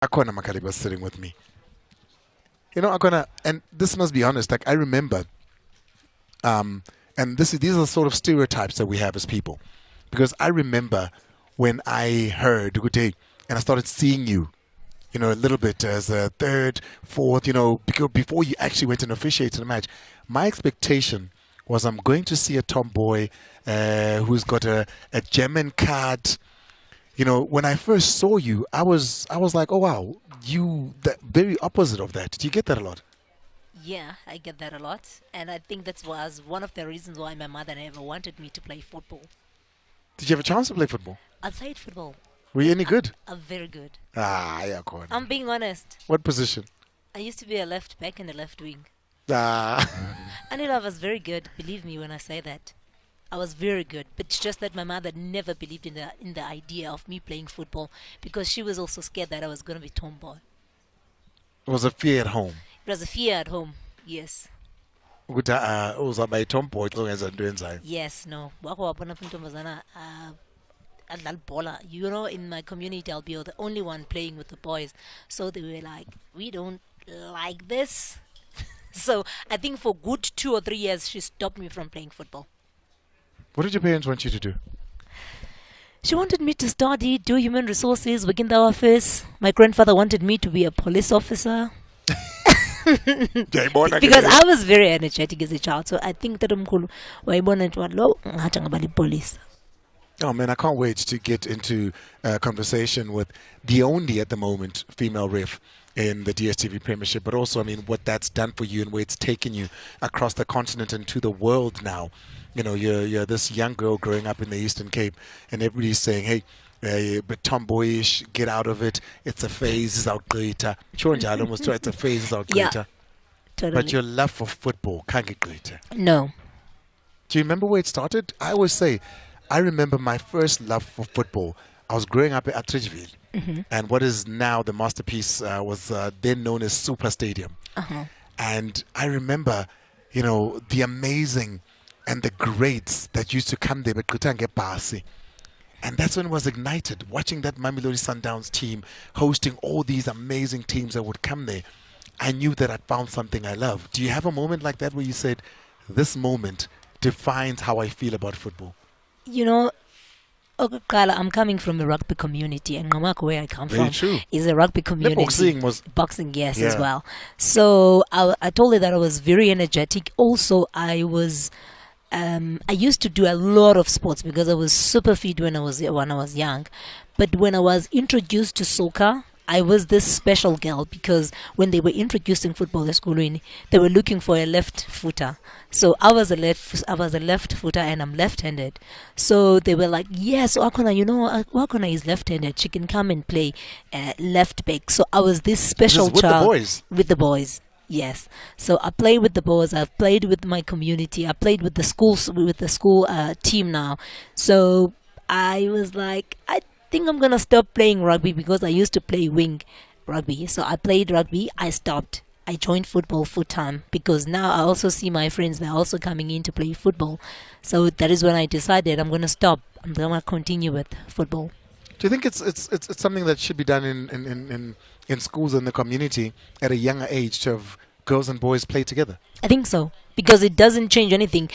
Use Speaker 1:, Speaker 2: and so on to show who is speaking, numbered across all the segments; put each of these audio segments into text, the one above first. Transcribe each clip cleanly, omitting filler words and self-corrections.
Speaker 1: AKHONA Makalima sitting with me. You know, AKHONA, and this must be honest. Like I remember, um, and these are the sort of stereotypes that we have as people, because I remember when I heard good day and I started seeing you, you know, a little bit as a third, fourth, you know, because before you actually went and officiated a match, my expectation was I'm going to see a tomboy who's got a German card. You know, when I first saw you, I was like, oh wow, you the very opposite of that. Do you get that a lot?
Speaker 2: Yeah, I get that a lot, and I think that was one of the reasons why my mother never wanted me to play football.
Speaker 1: Did you have a chance to play football?
Speaker 2: I played football.
Speaker 1: Were you any good?
Speaker 2: I'm very good.
Speaker 1: Ah, yeah, go
Speaker 2: I'm
Speaker 1: on.
Speaker 2: being honest.
Speaker 1: What position?
Speaker 2: I used to be a left back and a left wing.
Speaker 1: Ah,
Speaker 2: I knew I was very good. Believe me when I say that. I was very good, but it's just that my mother never believed in the idea of me playing football because she was also scared that I was going to be tomboy.
Speaker 1: it was a fear at home.
Speaker 2: It was a fear at home. Yes.
Speaker 1: Ukuthi uzaba itomboy xa ungenza into enzayo.
Speaker 2: Yes, no. Wako wabona mntu intombazana, adlala ibhola. You know, in my community, I'll be the only one playing with the boys. So they were like, we don't like this. So I think for good 2 or 3 years, she stopped me from playing football.
Speaker 1: What did your parents want you to do?
Speaker 2: She wanted me to study, do human resources, work in the office. My grandfather wanted me to be a police officer
Speaker 1: Ndiyayibona ke
Speaker 2: because
Speaker 1: leyo.
Speaker 2: I was very energetic as a child. So I think that umkhulu wayibona nje wathi lo ngathi angaba lipolice.
Speaker 1: Oh man, I can't wait to get into a conversation with the only at the moment female ref in the DSTV Premiership, but also, I mean, what that's done for you and where it's taken you across the continent and to the world now. You know, you're this young girl growing up in the Eastern Cape, and everybody's saying, hey, you're a bit tomboyish, get out of it. It's a phase, it's out greater. Chonjalo almost try it's a phase, it's out
Speaker 2: Yeah,
Speaker 1: greater. But
Speaker 2: totally.
Speaker 1: your love for football can't get greater.
Speaker 2: No.
Speaker 1: Do you remember where it started? I always say, I remember my first love for football. I was growing up at Tridgeville, and what is now the masterpiece was then known as Super Stadium.
Speaker 2: Uh-huh.
Speaker 1: And I remember, you know, the amazing and the greats that used to come there, but couldn't get past. And that's when it was ignited, watching that Mamelodi Sundowns team hosting all these amazing teams that would come there. I knew that I'd found something I love. Do you have a moment like that where you said, this moment defines how I feel about football?
Speaker 2: You know, okokuqala, I'm coming from a rugby community, and Ngamako, where I come
Speaker 1: Very
Speaker 2: from,
Speaker 1: true.
Speaker 2: is a rugby
Speaker 1: The
Speaker 2: community.
Speaker 1: boxing was,
Speaker 2: Boxing, yes, as
Speaker 1: Yeah.
Speaker 2: well. So I told her that I was very energetic. Also, I used to do a lot of sports because I was super fit when I was young. But when I was introduced to soccer, I was this special girl because when they were introducing football at school, they were looking for a left footer. So I was a left footer and I'm left-handed. So they were like, yes, Akona, you know, Akona is left-handed. She can come and play left back. So I was this special
Speaker 1: with the
Speaker 2: child
Speaker 1: boys.
Speaker 2: with the boys. Yes. So I played with the boys. I've played with my community. I played with the schools, with the school team now. So I was like, I think I'm gonna stop playing rugby because I used to play wing rugby. So I played rugby. I stopped. I joined football full time because now I also see my friends. They're also coming in to play football. So that is when I decided I'm gonna stop. I'm gonna continue with football.
Speaker 1: Do you think it's something that should be done in schools and the community at a younger age to have girls and boys play together?
Speaker 2: I think so because it doesn't change anything.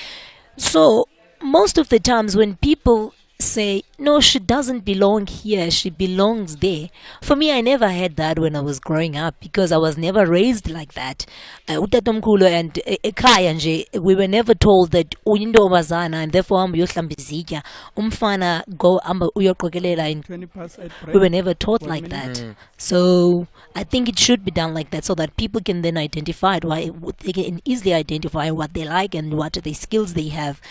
Speaker 2: So most of the times when people say no, she doesn't belong here, she belongs there. For me, I never had that when I was growing up because I was never raised like that. Utatomkhulu and ekhaya nje, we were never told that uyintombazana and therefore hamba uyohlamba izitya, umfana go hamba uyoqokelela.
Speaker 3: 20 past 8
Speaker 2: We were
Speaker 3: break.
Speaker 2: never taught
Speaker 3: 1
Speaker 2: like
Speaker 3: minute.
Speaker 2: that. So I think it should be done like that so that people can then identify they can easily identify what they like and what the skills they have.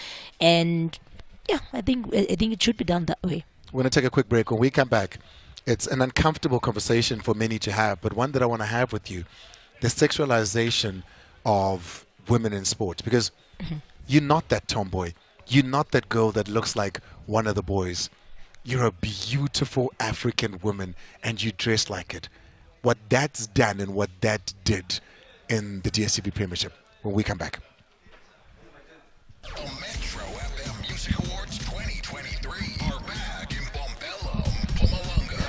Speaker 2: And yeah, I think it should be done that way.
Speaker 1: We're going to take a quick break. When we come back, it's an uncomfortable conversation for many to have, but one that I want to have with you, the sexualization of women in sports. Because you're not that tomboy. You're not that girl that looks like one of the boys. You're a beautiful African woman and you dress like it. What that's done and what that did in the DSTV Premiership. When we come back.
Speaker 4: The Metro FM Music Awards 2023 are back in Bombella, Pumalanga.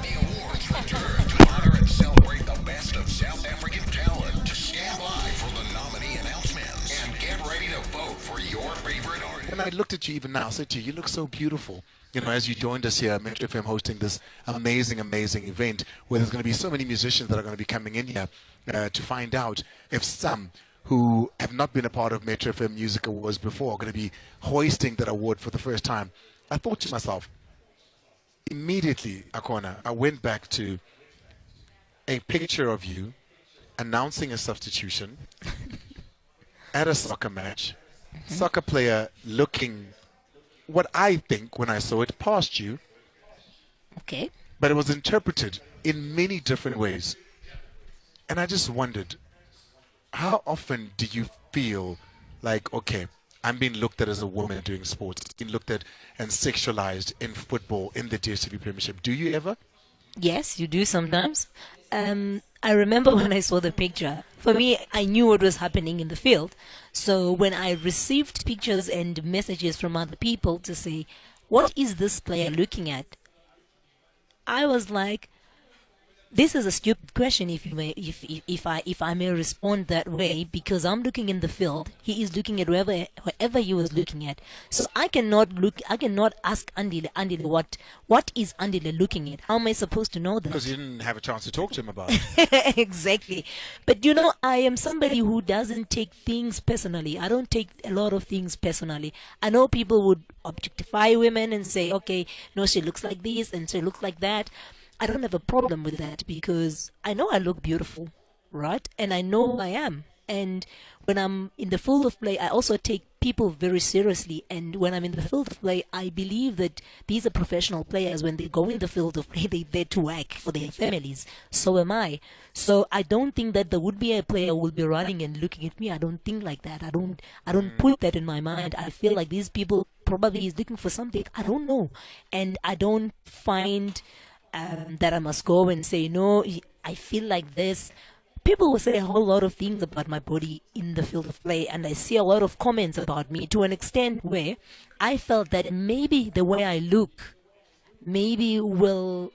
Speaker 4: The awards return
Speaker 1: And I looked at you even now. I said to you, you look so beautiful. You know, as you joined us here at Metro FM hosting this amazing, amazing event where there's going to be so many musicians that are going to be coming in here to find out if some who have not been a part of Metro FM Music Awards before are going to be hoisting that award for the first time. I thought to myself, immediately, AKHONA, I went back to a picture of you announcing a substitution at a soccer match, soccer player looking what I think when I saw it past you,
Speaker 2: Okay.
Speaker 1: but it was interpreted in many different ways. And I just wondered, how often do you feel like, okay, I'm being looked at as a woman doing sports, being looked at and sexualized in football, in the DStv Premiership? Do you ever?
Speaker 2: Yes, you do sometimes. I remember when I saw the picture. For me, I knew what was happening in the field. So when I received pictures and messages from other people to say, what is this player looking at? I was like, this is a stupid question if you may, if I may respond that way, because I'm looking in the field, he is looking at wherever he was looking at. So I cannot ask Andile what is Andile looking at? How am I supposed to know that?
Speaker 1: Because you didn't have a chance to talk to him about it.
Speaker 2: Exactly. But you know, I am somebody who doesn't take things personally. I don't take a lot of things personally. I know people would objectify women and say, okay, no, she looks like this and she looks like that. I don't have a problem with that because I know I look beautiful, right? And I know who I am. And when I'm in the field of play, I also take people very seriously. And when I'm in the field of play, I believe that these are professional players. When they go in the field of play, they're there to work for their families. So am I. So I don't think that there would be a player who will be running and looking at me. I don't think like that. I don't put that in my mind. I feel like these people probably is looking for something. I don't know. And I don't find that I must go and say, no, I feel like this. People will say a whole lot of things about my body in the field of play, and I see a lot of comments about me to an extent where I felt that maybe the way I look, maybe one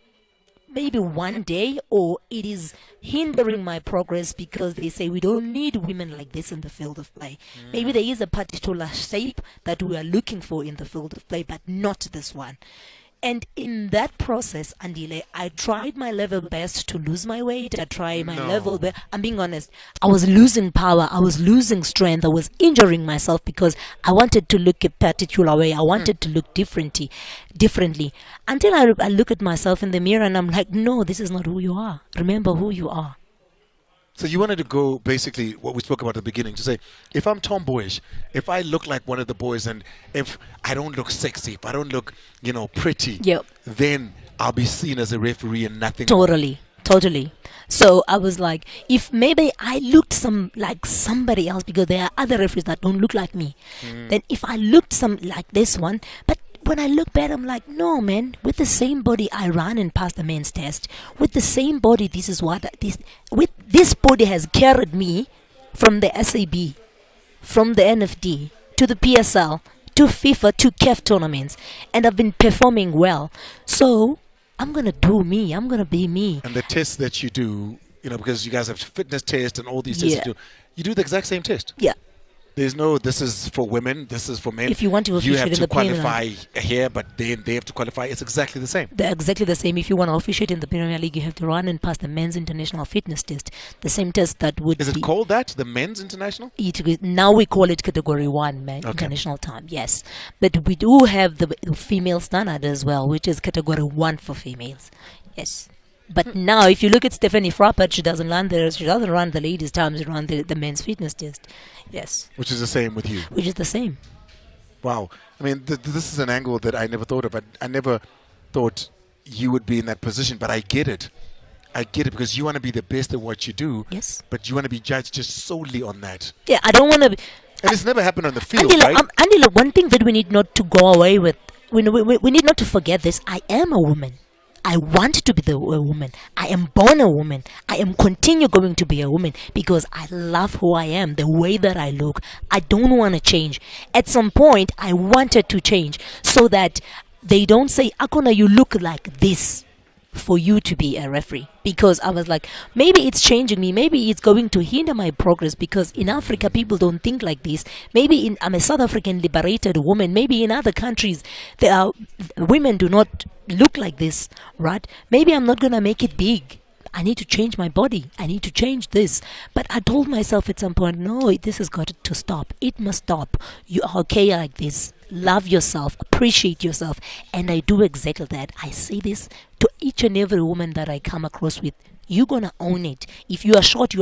Speaker 2: day, or it is hindering my progress because they say we don't need women like this in the field of play. Maybe there is a particular shape that we are looking for in the field of play, but not this one. And in that process, Andile, I tried my level best to lose my weight. I tried my level best. I'm being honest. I was losing power. I was losing strength. I was injuring myself because I wanted to look a particular way. I wanted to look differently. Until I look at myself in the mirror and I'm like, no, this is not who you are. Remember who you are.
Speaker 1: So you wanted to go basically what we spoke about at the beginning, to say, if I'm tomboyish, if I look like one of the boys, and if I don't look sexy, if I don't look, pretty,
Speaker 2: Yep.
Speaker 1: then I'll be seen as a referee and nothing more.
Speaker 2: Totally. So I was like, if maybe I looked like somebody else, because there are other referees that don't look like me, then if I looked like this one, but when I look back, I'm like, no, man, with the same body I ran and passed the men's test. With the same body, this body has carried me from the SAB, from the NFD, to the PSL, to FIFA, to CAF tournaments. And I've been performing well. So I'm going to do me. I'm going to be me.
Speaker 1: And the tests that you do, because you guys have fitness tests and all these tests you do the exact same test.
Speaker 2: Yeah.
Speaker 1: There's no, this is for women, this is for men.
Speaker 2: If you want to
Speaker 1: you
Speaker 2: officiate
Speaker 1: have
Speaker 2: in
Speaker 1: to
Speaker 2: the Premier
Speaker 1: qualify
Speaker 2: League.
Speaker 1: here, but then they have to qualify. It's exactly the same.
Speaker 2: They're exactly the same. If you want to officiate in the Premier League, you have to run and pass the men's international fitness test. The same test that would
Speaker 1: Is it called that, the men's international?
Speaker 2: Now we call it category 1, international time, yes. But we do have the female standard as well, which is category 1 for females. Yes. But now, if you look at Stephanie Frappert, she doesn't run the ladies' time, she runs the men's fitness test. Yes.
Speaker 1: Which is the same with you.
Speaker 2: Which is the same.
Speaker 1: Wow. I mean, this is an angle that I never thought of. I never thought you would be in that position, but I get it. I get it, because you want to be the best at what you do.
Speaker 2: Yes.
Speaker 1: But you want to be judged just solely on that.
Speaker 2: Yeah, I don't want to be...
Speaker 1: And it's never happened on the field,
Speaker 2: Andile,
Speaker 1: right?
Speaker 2: Andile, one thing that we need not to go away with, we need not to forget this. I am a woman. I want to be a woman. I am born a woman. I am continue going to be a woman because I love who I am, the way that I look. I don't want to change. At some point, I wanted to change so that they don't say, AKHONA, you look like this. for you to be a referee, because I was like, maybe it's changing me, maybe it's going to hinder my progress, because in Africa people don't think like this. I'm a South African liberated woman, maybe in other countries there are women do not look like this, right? Maybe I'm not gonna make it big. I need to change my body. I need to change this. But I told myself at some point, no, this has got to stop. It must stop. You are okay like this. Love yourself. Appreciate yourself. And I do exactly that. I say this to each and every woman that I come across with. You're gonna own it. If you are short,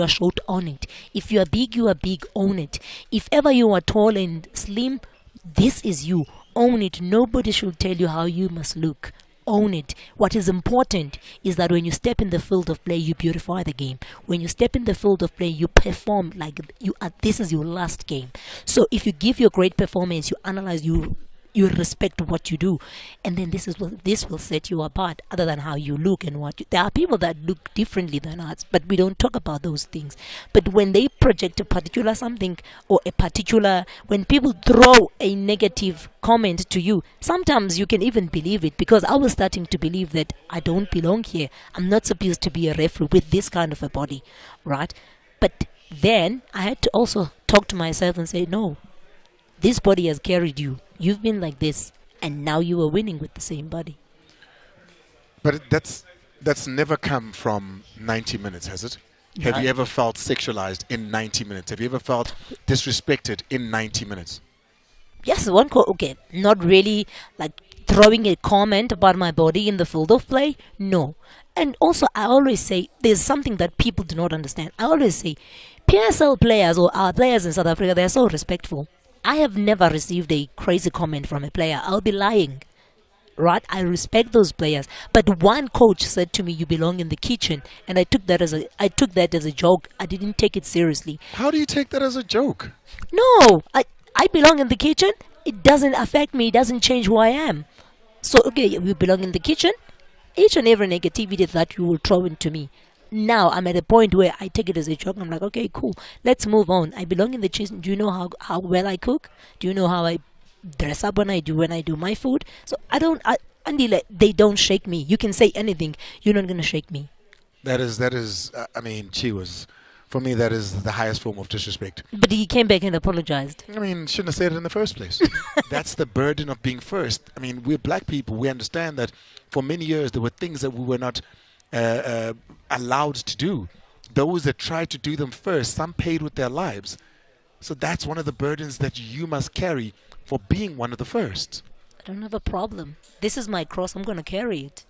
Speaker 2: own it. If you are big, own it. If ever you are tall and slim, this is you. Own it. Nobody should tell you how you must look. Own it. What is important is that when you step in the field of play, you beautify the game. When you step in the field of play, you perform like this is your last game. So if you give your great performance, you analyze, you respect what you do, and then this will set you apart, other than how you look and there are people that look differently than us, but we don't talk about those things. But when they project a particular something, or when people throw a negative comment to you, sometimes you can even believe it, because I was starting to believe that I don't belong here. I'm not supposed to be a referee with this kind of a body, right? But then I had to also talk to myself and say, no, this body has carried you. You've been like this, and now you are winning with the same body.
Speaker 1: But that's never come from 90 minutes, has it?
Speaker 2: No.
Speaker 1: Have you ever felt sexualized in 90 minutes? Have you ever felt disrespected in 90 minutes?
Speaker 2: Yes, okay, not really like throwing a comment about my body in the field of play. No. And also, I always say, there's something that people do not understand. I always say, PSL players, or our players in South Africa, they're so respectful. I have never received a crazy comment from a player. I'll be lying, right? I respect those players. But one coach said to me, "You belong in the kitchen," and I took that as a joke. I didn't take it seriously.
Speaker 1: How do you take that as a joke?
Speaker 2: No, I belong in the kitchen. It doesn't affect me. It doesn't change who I am. So okay, you belong in the kitchen. Each and every negativity that you will throw into me, now I'm at a point where I take it as a joke. I'm like, okay, cool, let's move on. I belong in the kitchen. Do you know how well I cook? Do you know how I dress up when I do my food? So Andile, they don't shake me. You can say anything, you're not gonna shake me.
Speaker 1: That is. I mean, for me, that is the highest form of disrespect.
Speaker 2: But he came back and apologized.
Speaker 1: I mean, shouldn't have said it in the first place. That's the burden of being first. I mean, we're black people. We understand that for many years there were things that we were not allowed to do. Those that tried to do them first, some paid with their lives. So that's one of the burdens that you must carry for being one of the first.
Speaker 2: I don't have a problem. This is my cross. I'm going to carry it.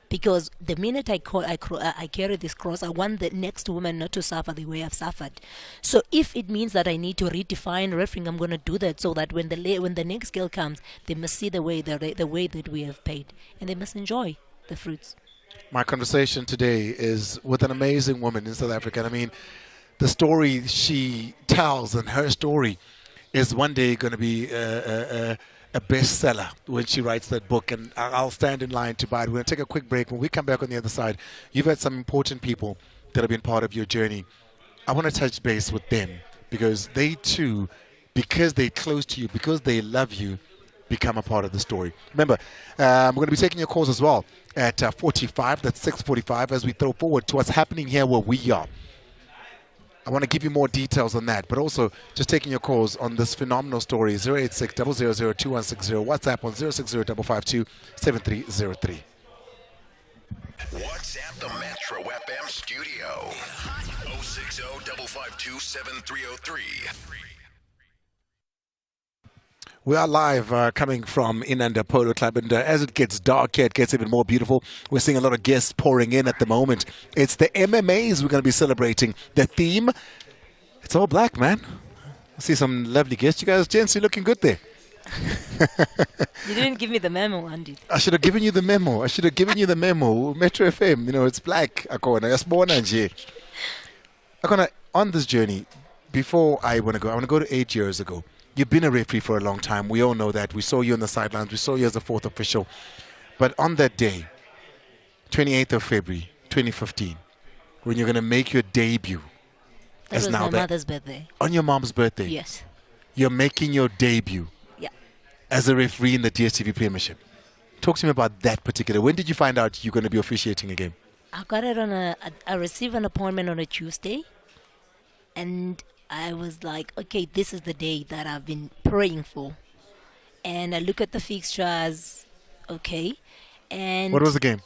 Speaker 2: Because the minute I carry this cross, I want the next woman not to suffer the way I've suffered. So if it means that I need to redefine refereeing, I'm going to do that, so that when the next girl comes, they must see the way that we have paid, and they must enjoy the fruits.
Speaker 1: My conversation today is with an amazing woman in South Africa. And I mean, the story she tells, and her story is one day going to be a bestseller when she writes that book, and I'll stand in line to buy it. We're going to take a quick break. When we come back on the other side, you've had some important people that have been part of your journey. I want to touch base with them, because they too, because they're close to you, because they love you, become a part of the story. Remember, we're going to be taking your calls as well at 45, that's 6:45, as we throw forward to what's happening here where we are. I want to give you more details on that, but also just taking your calls on this phenomenal story. 086 000 2160, WhatsApp on 060 552 7303.
Speaker 4: WhatsApp the Metro FM studio. 060 552 7303.
Speaker 1: We are live coming from Inanda Polo Club, and as it gets darker, it gets even more beautiful. We're seeing a lot of guests pouring in at the moment. It's the MMAs we're going to be celebrating. The theme, it's all black, man. I see some lovely guests. You guys, gents, you're looking good there.
Speaker 2: You didn't give me the memo, Andy.
Speaker 1: I should have given you the memo. Metro FM, it's black. AKHONA, on this journey, before I want to go to 8 years ago. You've been a referee for a long time. We all know that. We saw you on the sidelines. We saw you as a fourth official. But on that day, 28th of February, 2015, when you're going to make your debut.
Speaker 2: That was my mother's birthday.
Speaker 1: On your mom's birthday?
Speaker 2: Yes.
Speaker 1: You're making your debut.
Speaker 2: Yeah.
Speaker 1: As a referee in the DSTV Premiership. Talk to me about that particular. When did you find out you're going to be officiating a game?
Speaker 2: I got it I received an appointment on a Tuesday, and I was like, okay, this is the day that I've been praying for. And I look at the fixtures, okay, and
Speaker 1: What was the game?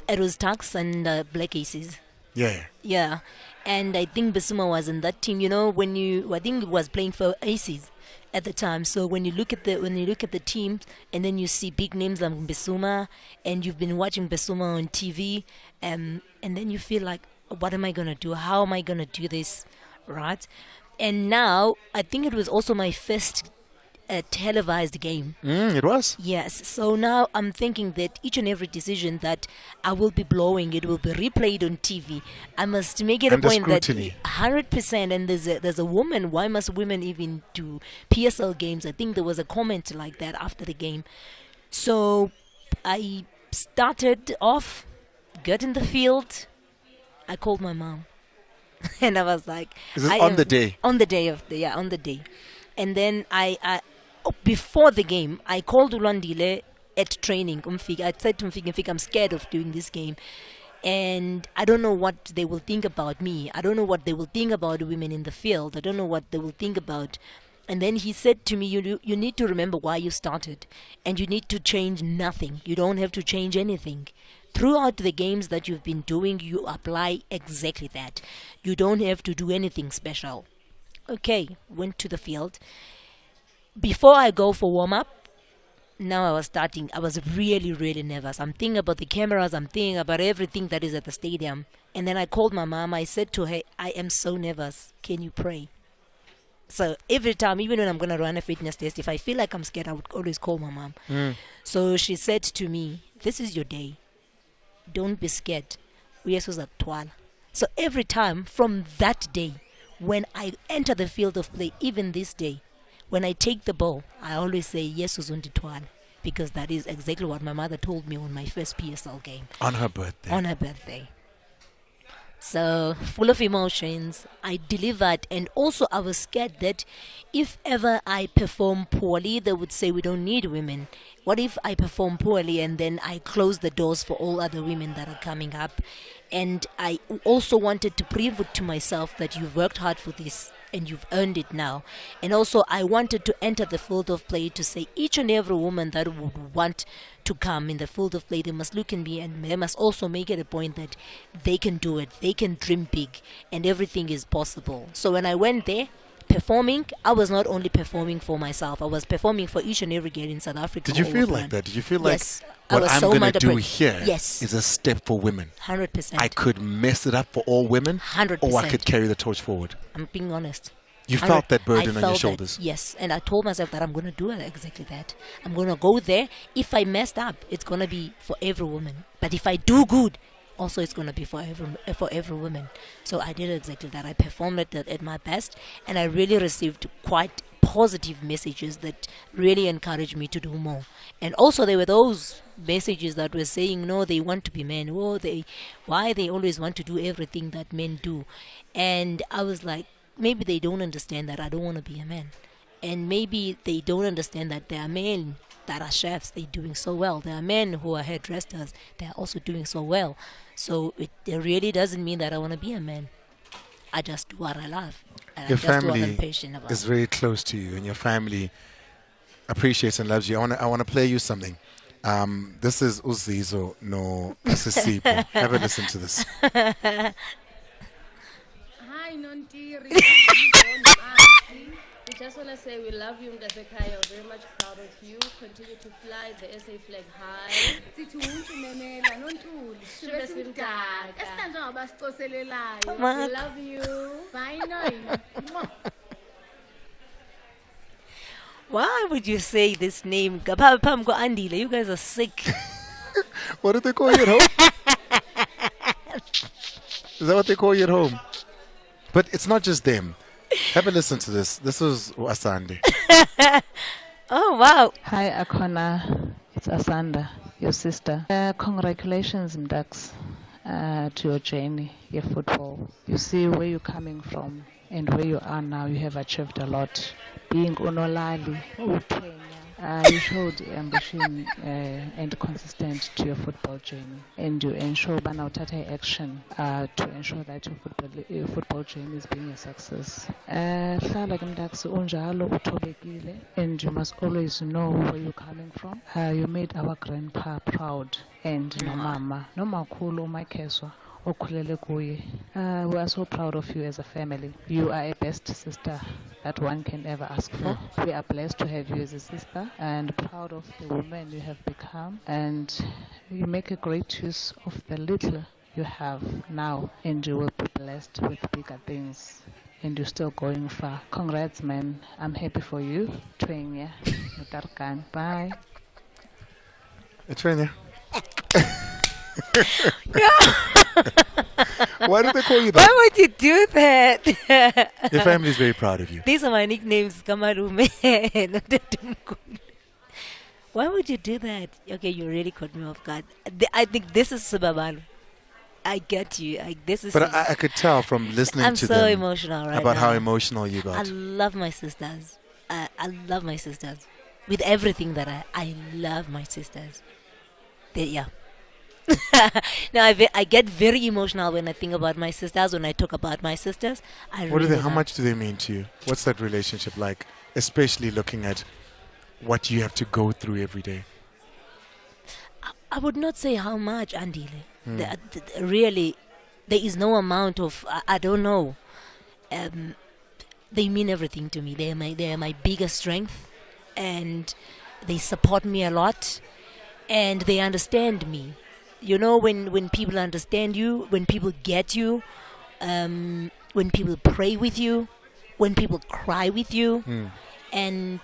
Speaker 2: it was Tucks and Black Aces.
Speaker 1: Yeah.
Speaker 2: Yeah, and I think Basuma was in that team. You know, I think it was playing for Aces at the time. So when you look at the team, and then you see big names like Basuma, and you've been watching Basuma on TV, and then you feel like, what am I gonna do? How am I gonna do this, right? And now I think it was also my first televised game.
Speaker 1: It was?
Speaker 2: Yes. So now I'm thinking that each and every decision that I will be blowing, it will be replayed on TV. I must make it
Speaker 1: Under
Speaker 2: a point
Speaker 1: scrutiny.
Speaker 2: that 100%. And there's a woman. Why must women even do PSL games? I think there was a comment like that after the game. So I started off, got in the field. I called my mom, and I was like,
Speaker 1: Is it
Speaker 2: I
Speaker 1: on
Speaker 2: am-
Speaker 1: the day?
Speaker 2: On the day on the day. And then before the game, I called Andile at training. I said to Mfik, I'm scared of doing this game. And I don't know what they will think about me. I don't know what they will think about women in the field. I don't know what they will think about. And then he said to me, you need to remember why you started. And you need to change nothing. You don't have to change anything. Throughout the games that you've been doing, you apply exactly that. You don't have to do anything special. Okay, went to the field. Before I go for warm-up, now I was really, really nervous. I'm thinking about the cameras, I'm thinking about everything that is at the stadium. And then I called my mom, I said to her, I am so nervous, can you pray? So every time, even when I'm going to run a fitness test, if I feel like I'm scared, I would always call my mom. So she said to me, this is your day. Don't be scared. So every time from that day, when I enter the field of play, even this day, when I take the ball, I always say, yes, Uzunditwala, because that is exactly what my mother told me on my first PSL game.
Speaker 1: On her birthday.
Speaker 2: On her birthday. So, full of emotions, I delivered, and also I was scared that if ever I perform poorly, they would say we don't need women. What if I perform poorly and then I close the doors for all other women that are coming up? And I also wanted to prove it to myself that you've worked hard for this and you've earned it now. And also I wanted to enter the field of play to say each and every woman that would want to come in the field of play, they must look at me and they must also make it a point that they can do it, they can dream big, and everything is possible. So when I went there performing, I was not only performing for myself, I was performing for each and every girl in South Africa.
Speaker 1: Did you
Speaker 2: all
Speaker 1: feel
Speaker 2: the
Speaker 1: like
Speaker 2: time.
Speaker 1: that? Did you feel
Speaker 2: Yes,
Speaker 1: like
Speaker 2: I
Speaker 1: what
Speaker 2: was
Speaker 1: I'm
Speaker 2: so
Speaker 1: going to
Speaker 2: much
Speaker 1: do
Speaker 2: appreciative.
Speaker 1: here
Speaker 2: Yes.
Speaker 1: is a step for women?
Speaker 2: 100%.
Speaker 1: I could mess it up for all women,
Speaker 2: 100%.
Speaker 1: or I could carry the torch forward.
Speaker 2: I'm being honest.
Speaker 1: You
Speaker 2: 100
Speaker 1: felt that
Speaker 2: I
Speaker 1: burden on your
Speaker 2: felt that,
Speaker 1: shoulders.
Speaker 2: yes, and I told myself that I'm going to do it exactly that. I'm going to go there. If I messed up, it's going to be for every woman. But if I do good, also it's going to be for every woman. So I did exactly that. I performed at my best, and I really received quite positive messages that really encouraged me to do more. And also there were those messages that were saying, no, they want to be men. Oh, why they always want to do everything that men do. And I was like, maybe they don't understand that I don't want to be a man. And maybe they don't understand that there are men that are chefs, they're doing so well. There are men who are hairdressers, they are also doing so well. So it really doesn't mean that I want to be a man. I just do what I love. And
Speaker 1: Your
Speaker 2: I just do what I'm
Speaker 1: family
Speaker 2: passionate about.
Speaker 1: is very close to you, and your family appreciates and loves you. I want to play you something. This is Uzizo no Asisipo. Have a listen to this.
Speaker 3: Hi, Nontiri. We just want to say we love you, Mdasekaya. We're very much proud of you. Continue to fly the SA flag high. Shibe simdaka. We love you.
Speaker 2: Why would you say this name? Pam go Andile, you guys are sick.
Speaker 1: What do they call you at home? Is that what they call you at home? But it's not just them. Have a listen to this. This was Asande.
Speaker 2: Oh, wow.
Speaker 5: Hi, AKHONA. It's Asanda, your sister. Congratulations, Mdax, to your journey, your football. You see where you're coming from and where you are now. You have achieved a lot. Being Unolali, Ukenya, You showed ambition and consistent to your football journey, and you ensure banawuthatha action to ensure that your football journey is being a success. Hlala ke mntaksi unjalo uthobekile, and you must always know where you're coming from. You made our grandpa proud, and no mama, no makhulu, my keswa. Okhulele kuye. We are so proud of you as a family. You are a best sister that one can ever ask for. We are blessed to have you as a sister and proud of the woman you have become. And you make a great use of the little you have now, and you will be blessed with bigger things. And you're still going far. Congrats, man. I'm happy for you. Twenya. Mutarkan. Bye.
Speaker 1: Twenya. Why do they call you that?
Speaker 2: Why would you do that?
Speaker 1: Your family is very proud of you.
Speaker 2: These are my nicknames, Kamarume. Why would you do that? Okay, you really caught me off guard. I think this is Subabalu. I get you. This is.
Speaker 1: But I could tell from listening
Speaker 2: I'm
Speaker 1: to
Speaker 2: so
Speaker 1: them
Speaker 2: emotional right
Speaker 1: about
Speaker 2: now.
Speaker 1: how emotional you got.
Speaker 2: I love my sisters. I love my sisters. With everything that I love my sisters. Yeah. No, I get very emotional when I think about my sisters. When I talk about my sisters,
Speaker 1: How much do they mean to you? What's that relationship like? Especially looking at what you have to go through every day.
Speaker 2: I would not say how much, Andile. Really, there is no amount of. I don't know. They mean everything to me. They are my biggest strength, and they support me a lot, and they understand me. You know, when people understand you, when people get you, when people pray with you, when people cry with you, and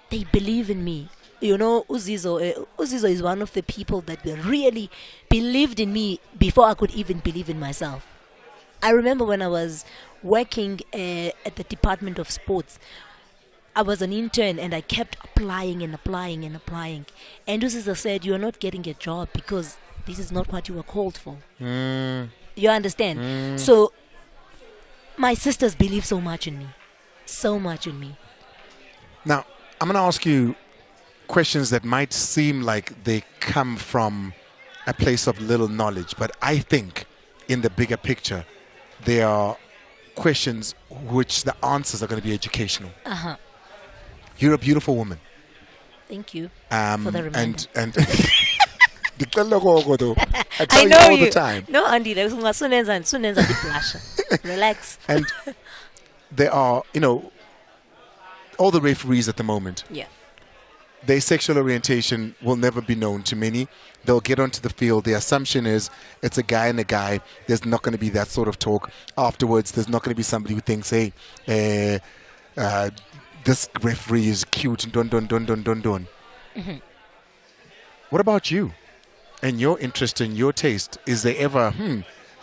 Speaker 2: they believe in me. You know, Uzizo is one of the people that really believed in me before I could even believe in myself. I remember when I was working at the Department of Sports, I was an intern and I kept applying and applying and applying. And Uzizo said, "You are not getting a job because this is not what you were called for." You understand? So my sisters believe so much in me. So much in me.
Speaker 1: Now, I'm going to ask you questions that might seem like they come from a place of little knowledge, but I think in the bigger picture, they are questions which the answers are going to be educational. You're a beautiful woman.
Speaker 2: Thank you for the reminder.
Speaker 1: And I tell
Speaker 2: I
Speaker 1: you
Speaker 2: know
Speaker 1: all
Speaker 2: you.
Speaker 1: the time.
Speaker 2: No, Andy, relax.
Speaker 1: And there are, all the referees at the moment.
Speaker 2: Yeah.
Speaker 1: Their sexual orientation will never be known to many. They'll get onto the field. The assumption is it's a guy and a guy. There's not going to be that sort of talk. Afterwards, there's not going to be somebody who thinks, hey, this referee is cute. Dun. What about you and your interest and your taste? Is there ever,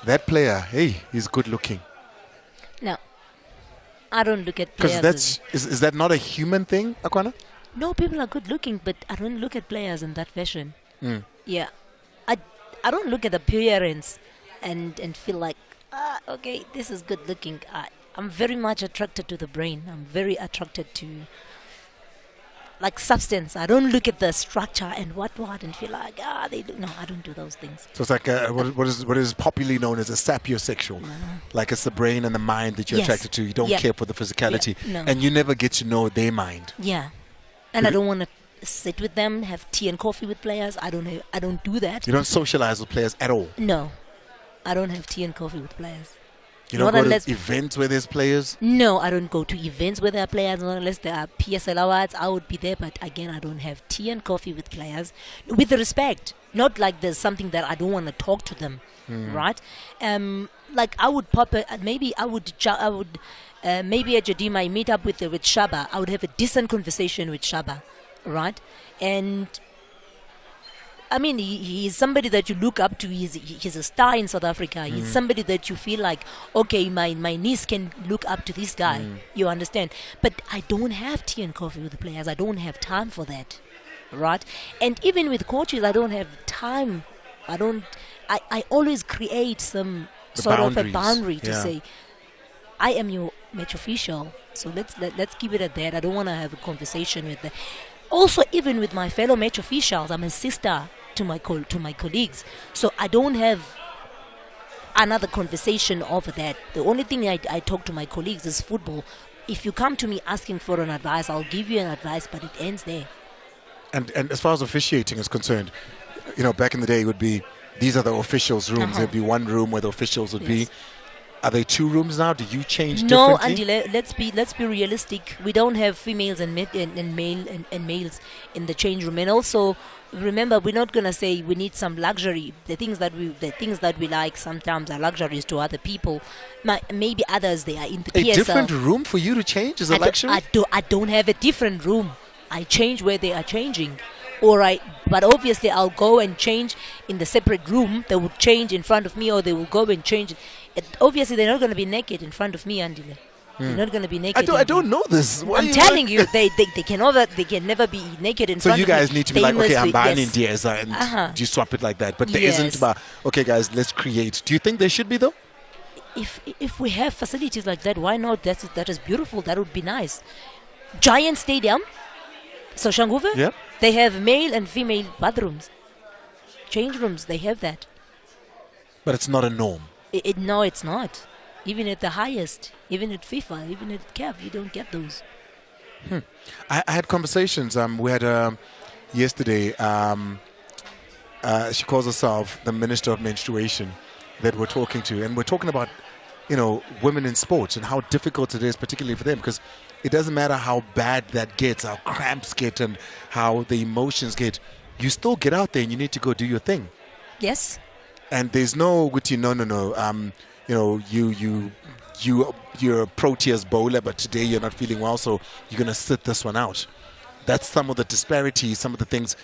Speaker 1: that player, hey, he's good looking?
Speaker 2: No. I don't look at players.
Speaker 1: Because is that not a human thing, AKHONA?
Speaker 2: No, people are good looking, but I don't look at players in that fashion. Yeah. I don't look at appearance and feel like, okay, this is good looking. I'm very much attracted to the brain. I'm very attracted to like substance. I don't look at the structure and what and feel like, they do. No, I don't do those things.
Speaker 1: So it's like what is popularly known as a sapiosexual. Like it's the brain and the mind that you're attracted to. You don't care for the physicality.
Speaker 2: No.
Speaker 1: And you never get to know their mind.
Speaker 2: Yeah. And I don't want to sit with them, have tea and coffee with players. I don't do that.
Speaker 1: You don't socialize with players at all?
Speaker 2: No. I don't have tea and coffee with players.
Speaker 1: You don't go to events where there's players?
Speaker 2: No, I don't go to events where there are players, not unless there are PSL awards. I would be there, but again, I don't have tea and coffee with players. With respect, not like there's something that I don't want to talk to them, right? Like I would maybe at Jadima I meet up with Shaba. I would have a decent conversation with Shaba, right? And I mean, he's somebody that you look up to. He's a star in South Africa. He's somebody that you feel like, okay, my niece can look up to this guy. You understand? But I don't have tea and coffee with the players. I don't have time for that, right? And even with coaches, I don't have time. I always create some sort of a boundary to say, I am your match official. So let's keep it at that. I don't want to have a conversation with Also, even with my fellow match officials, I'm a sister to my colleagues, so I don't have another conversation over that. The only thing I talk to my colleagues is football. If you come to me asking for an advice, I'll give you an advice, but it ends there.
Speaker 1: And as far as officiating is concerned, back in the day it would be, these are the officials' rooms. There'd be one room where the officials would be. Are there two rooms now? Do you change
Speaker 2: No,
Speaker 1: differently?
Speaker 2: Andile, let's be realistic. We don't have females and males in the change room. And also, remember, we're not gonna say we need some luxury. The things that we like sometimes are luxuries to other people. Maybe others, they are in the
Speaker 1: A
Speaker 2: PSL.
Speaker 1: different room for you to change is a luxury?
Speaker 2: I don't have a different room. I change where they are changing. But obviously I'll go and change in the separate room. They will change in front of me, or they will go and change. Obviously, they're not going to be naked in front of me, Andile. They're not going to be naked.
Speaker 1: I don't know this. Why
Speaker 2: I'm telling you, they can never be naked in
Speaker 1: so
Speaker 2: front
Speaker 1: you
Speaker 2: of me.
Speaker 1: guys need to be like, okay, I'm buying in
Speaker 2: yes.
Speaker 1: Diaz, and you swap it like that. But there
Speaker 2: Yes.
Speaker 1: isn't about, okay, guys, let's create. Do you think there should be, though?
Speaker 2: If we have facilities like that, why not? That is beautiful. That would be nice. Giant stadium. So Shanguve,
Speaker 1: Yeah.
Speaker 2: they have male and female bathrooms, change rooms. They have that.
Speaker 1: But it's not a norm.
Speaker 2: No, it's not. Even at the highest, even at FIFA, even at CAF, you don't get those.
Speaker 1: I had conversations. We had yesterday. She calls herself the Minister of Menstruation that we're talking to, and we're talking about, women in sports and how difficult it is, particularly for them, because it doesn't matter how bad that gets, how cramps get, and how the emotions get. You still get out there and you need to go do your thing.
Speaker 2: Yes.
Speaker 1: And there's no, you're a Proteas bowler, but today you're not feeling well, so you're gonna sit this one out. That's some of the disparities, some of the things.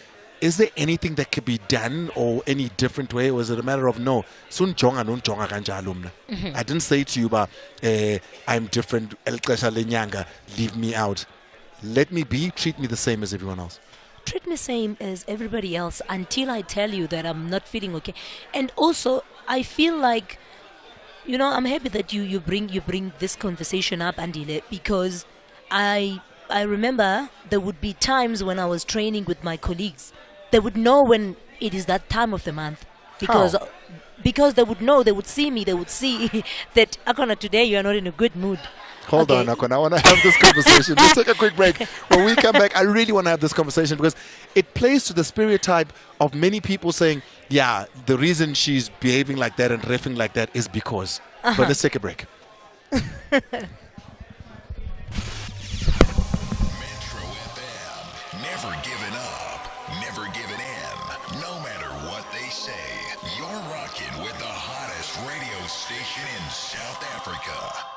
Speaker 1: Is there anything that could be done, or any different way, or is it a matter of no? I didn't say to you, but I'm different. Leave me out. Let me be. Treat me the same as everyone else.
Speaker 2: Treat me same as everybody else until I tell you that I'm not feeling okay. And also, I feel like, I'm happy that you bring this conversation up, Andile, because I remember there would be times when I was training with my colleagues. They would know when it is that time of the month, because they would know, they would see me, they would see that, AKHONA, today you are not in a good mood.
Speaker 1: Hold on, AKHONA. I want to have this conversation. Let's take a quick break. When we come back, I really want to have this conversation because it plays to the stereotype of many people saying, yeah, the reason she's behaving like that and reffing like that is because. But let's take a break.
Speaker 4: Metro FM, never giving up, never giving in, no matter what they say. You're rocking with the hottest radio station in South Africa.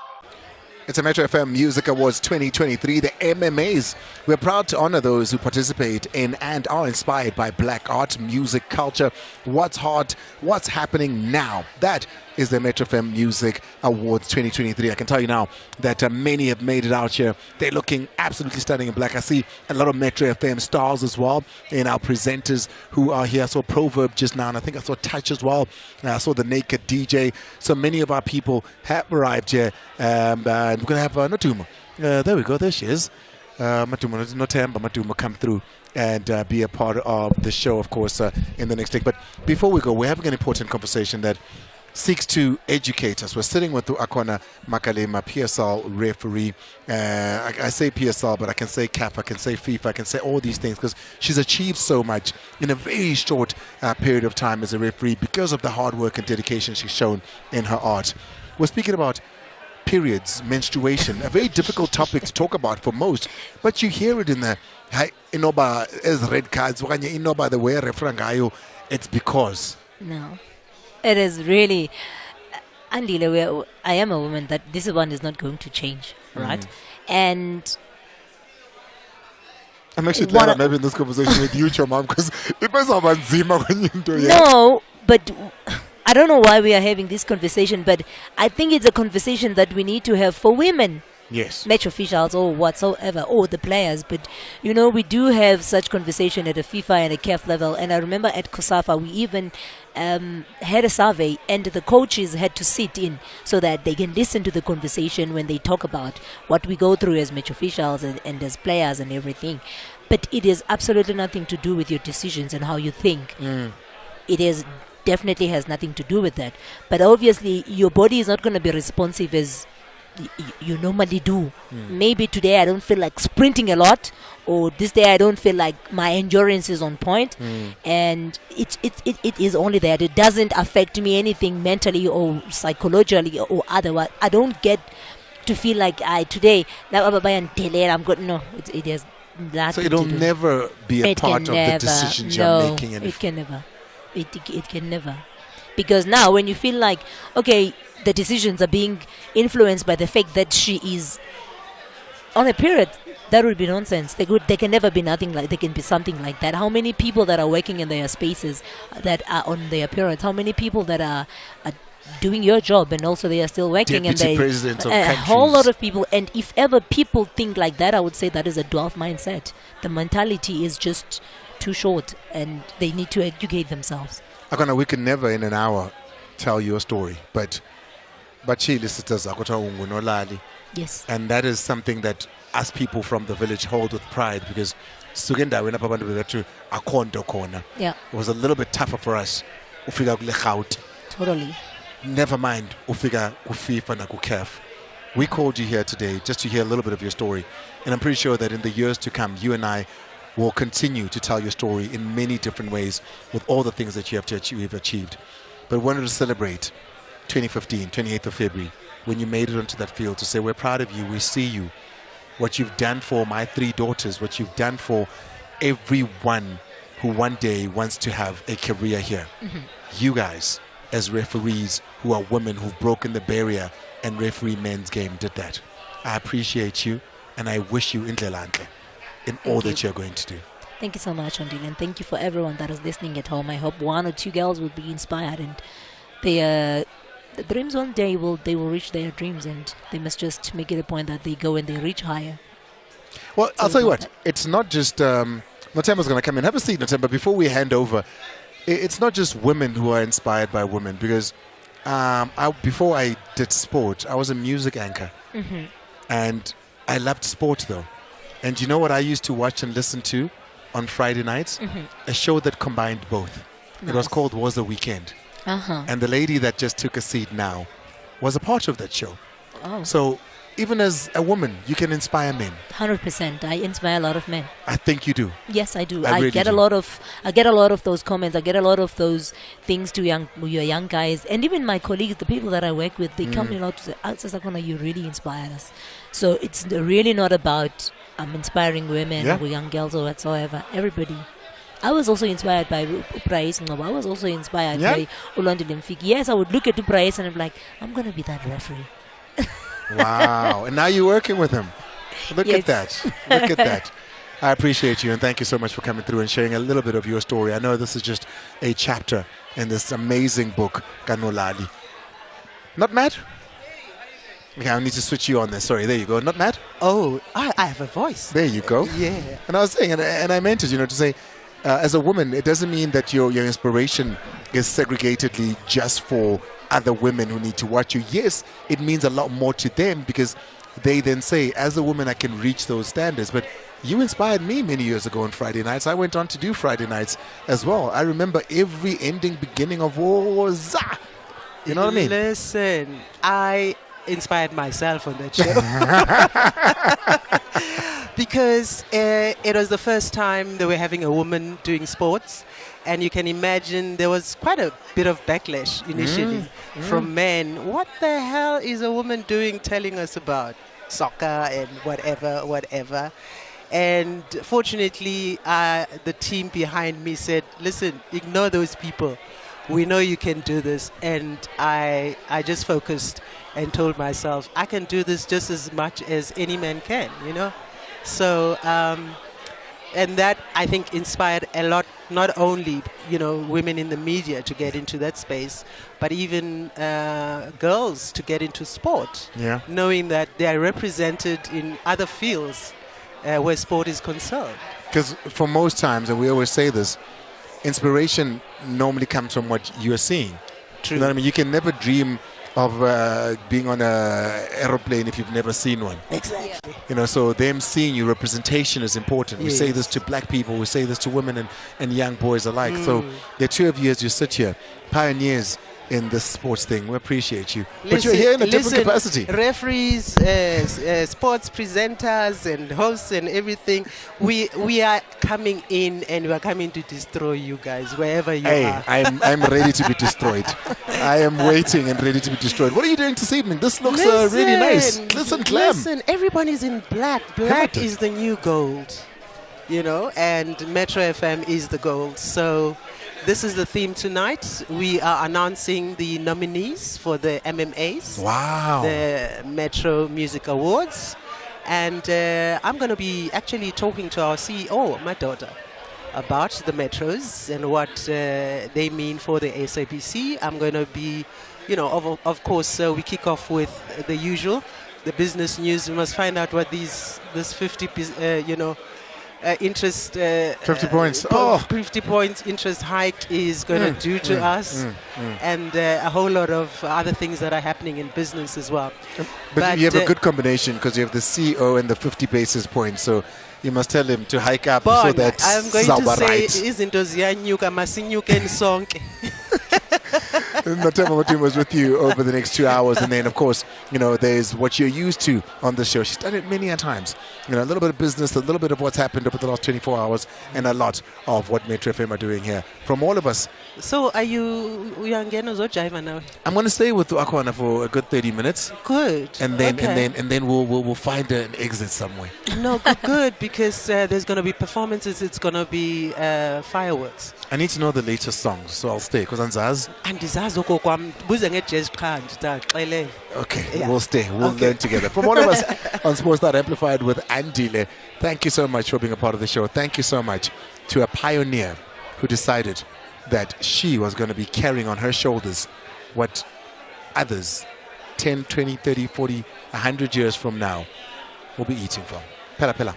Speaker 1: It's a Metro FM Music Awards 2023, the MMAs. We're proud to honor those who participate in and are inspired by black art, music, culture. What's hot? What's happening now? That is the Metro FM Music Awards 2023. I can tell you now that many have made it out here. They're looking absolutely stunning in black. I see a lot of Metro FM stars as well, and our presenters who are here. I saw Proverb just now, and I think I saw Touch as well. I saw the Naked DJ. So many of our people have arrived here. And we're going to have Natuma. There we go. There she is. Matuma, Notemba Matuma come through and be a part of the show, of course, in the next week. But before we go, we're having an important conversation that seeks to educate us. We're sitting with AKHONA Makalima, PSL referee. I say PSL, but I can say CAF, I can say FIFA, I can say all these things because she's achieved so much in a very short period of time as a referee because of the hard work and dedication she's shown in her art. We're speaking about periods, menstruation, a very difficult topic to talk about for most, but you hear it in the as red cards, the way referangayo, it's because.
Speaker 2: No. It is really, Andile, I am a woman that this one is not going to change, right? And
Speaker 1: I'm actually glad I'm having this conversation with you, your mom, because it was about Zima when you do it.
Speaker 2: No, but I don't know why we are having this conversation, but I think it's a conversation that we need to have for women.
Speaker 1: Yes.
Speaker 2: match officials or whatsoever, or the players. But we do have such conversation at a FIFA and a CAF level. And I remember at COSAFA we even had a survey, and the coaches had to sit in so that they can listen to the conversation when they talk about what we go through as match officials and as players and everything. But it is absolutely nothing to do with your decisions and how you think. It is definitely has nothing to do with that. But obviously your body is not going to be responsive as you normally do. Maybe today I don't feel like sprinting a lot, or this day I don't feel like my endurance is on point, and it is only that. It doesn't affect me anything mentally or psychologically or otherwise. I don't get to feel like today I'm good. No, it is nothing.
Speaker 1: So it'll
Speaker 2: to do.
Speaker 1: never be a
Speaker 2: It
Speaker 1: part
Speaker 2: can
Speaker 1: of the
Speaker 2: never.
Speaker 1: decisions
Speaker 2: No,
Speaker 1: you're making. And
Speaker 2: it can never. It can never. Because now when you feel like, okay, the decisions are being influenced by the fact that she is on a period, that would be nonsense. They can never be nothing like, they can be something like that. How many people that are working in their spaces that are on their periods? How many people that are doing your job and also they are still working?
Speaker 1: Deputy
Speaker 2: and
Speaker 1: presidents of
Speaker 2: a whole
Speaker 1: countries.
Speaker 2: lot of people. And if ever people think like that, I would say that is a dwarf mindset. The mentality is just too short, and they need to educate themselves.
Speaker 1: AKHONA, we can never in an hour tell your story, but
Speaker 2: Yes.
Speaker 1: and that is something that us people from the village hold with pride, because
Speaker 2: Yeah,
Speaker 1: it was a little bit tougher for us.
Speaker 2: totally.
Speaker 1: Never mind ufika kuFIFA na kuCAF. We called you here today just to hear a little bit of your story, and I'm pretty sure that in the years to come, you and I will continue to tell your story in many different ways with all the things that you have achieved. But we wanted to celebrate 2015, 28th of February, when you made it onto that field, to say we're proud of you, we see you, what you've done for my 3 daughters, what you've done for everyone who one day wants to have a career here. You guys, as referees who are women who've broken the barrier and referee men's game, did that. I appreciate you, and I wish you indlela in all that you're going to do.
Speaker 2: Thank you so much, Andile, and thank you for everyone that is listening at home. I hope 1 or 2 girls will be inspired, and their dreams one day they will reach their dreams, and they must just make it a point that they go and they reach higher.
Speaker 1: Well, I'll tell you what, it's not just Notemba's going to come in. Have a seat, Notemba, before we hand over. It's not just women who are inspired by women, because before I did sport, I was a music anchor, and I loved sport though. And you know what I used to watch and listen to on Friday nights? A show that combined both. It was called Was the Weekend. And the lady that just took a seat now was a part of that show.
Speaker 2: Oh.
Speaker 1: So even as a woman, you can inspire men.
Speaker 2: 100%. I inspire a lot of men.
Speaker 1: I think you do.
Speaker 2: Yes, I do.
Speaker 1: I really
Speaker 2: get
Speaker 1: do.
Speaker 2: I get a lot of those comments. I get a lot of those things to your young guys, and even my colleagues, the people that I work with. They come in a lot to say, "AKHONA, you really inspired us." So it's really not about inspiring women or young girls or whatsoever. Everybody. I was also inspired by Uprais Ncube. I was also inspired by Andile Ncube. Yes, I would look at Uprais and I'm like, I'm gonna be that referee.
Speaker 1: Wow. And now you're working with him. Look at that. Look at that. I appreciate you, and thank you so much for coming through and sharing a little bit of your story. I know this is just a chapter in this amazing book, Kanolali. Not mad? Okay, I need to switch you on there. Sorry, there you go. Not mad?
Speaker 6: Oh, I have a voice.
Speaker 1: There you go.
Speaker 6: Yeah.
Speaker 1: And I was saying, and I meant it, to say, as a woman, it doesn't mean that your inspiration is segregatedly just for other women who need to watch you. Yes, it means a lot more to them, because they then say, as a woman, I can reach those standards. But you inspired me many years ago on Friday nights. I went on to do Friday nights as well. I remember every ending, beginning of Woza. You know what I mean?
Speaker 6: Listen, I inspired myself on that show. Because it was the first time they were having a woman doing sports. And you can imagine there was quite a bit of backlash initially from men. What the hell is a woman doing telling us about soccer and whatever? And fortunately, the team behind me said, listen, ignore those people. We know you can do this. And I just focused and told myself, I can do this just as much as any man can, So and that I think inspired a lot, not only women in the media to get into that space, but even girls to get into sport, knowing that they are represented in other fields where sport is concerned.
Speaker 1: Because for most times, and we always say this, inspiration normally comes from what you're seeing.
Speaker 6: True.
Speaker 1: You know what I mean? You can never dream of being on an aeroplane if you've never seen one.
Speaker 6: Exactly.
Speaker 1: So them seeing you, representation is important. We say this to black people, we say this to women and young boys alike. So the two of you, as you sit here, pioneers in this sports thing, we appreciate you. But you're here in a different capacity.
Speaker 6: Referees, sports presenters and hosts and everything, we are coming in and we are coming to destroy you guys wherever you are.
Speaker 1: I'm ready to be destroyed. I am waiting and ready to be destroyed. What are you doing this evening? This looks really nice. Listen, glam.
Speaker 6: Listen, everyone is in black. Black is the new gold, and Metro FM is the gold. So this is the theme tonight. We are announcing the nominees for the MMAs.
Speaker 1: Wow.
Speaker 6: The Metro Music Awards. And I'm going to be actually talking to our CEO, my daughter, about the Metros and what they mean for the SABC. I'm going to be, of course, we kick off with the usual, the business news. We must find out what this 50, interest
Speaker 1: 50 points
Speaker 6: 50 points interest hike is going to do to us and a whole lot of other things that are happening in business as well.
Speaker 1: But you have a good combination because you have the CEO and the 50 basis points, so you must tell him to hike up so that
Speaker 6: I'm going to say
Speaker 1: right.
Speaker 6: izinto ziyanyuka masinyukeni sonke.
Speaker 1: Natema Matum was with you over the next 2 hours, and then of course there's what you're used to on the show. She's done it many a times, a little bit of business, a little bit of what's happened over the last 24 hours, and a lot of what Metro FM are doing here from all of us.
Speaker 6: So are you uyangena uzojiva now?
Speaker 1: I'm going to stay with AKHONA for a good 30 minutes.
Speaker 6: Good.
Speaker 1: And then we'll find an exit somewhere.
Speaker 6: No, good, because there's going to be performances, it's going to be fireworks.
Speaker 1: I need to know the latest songs, so I'll stay because Anzaz. Okay, we'll stay. We'll learn together. From all of us on Sports That Amplified with Andile, thank you so much for being a part of the show. Thank you so much to a pioneer who decided that she was going to be carrying on her shoulders what others 10, 20, 30, 40, 100 years from now will be eating from. Pela pela.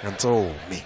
Speaker 1: And so me.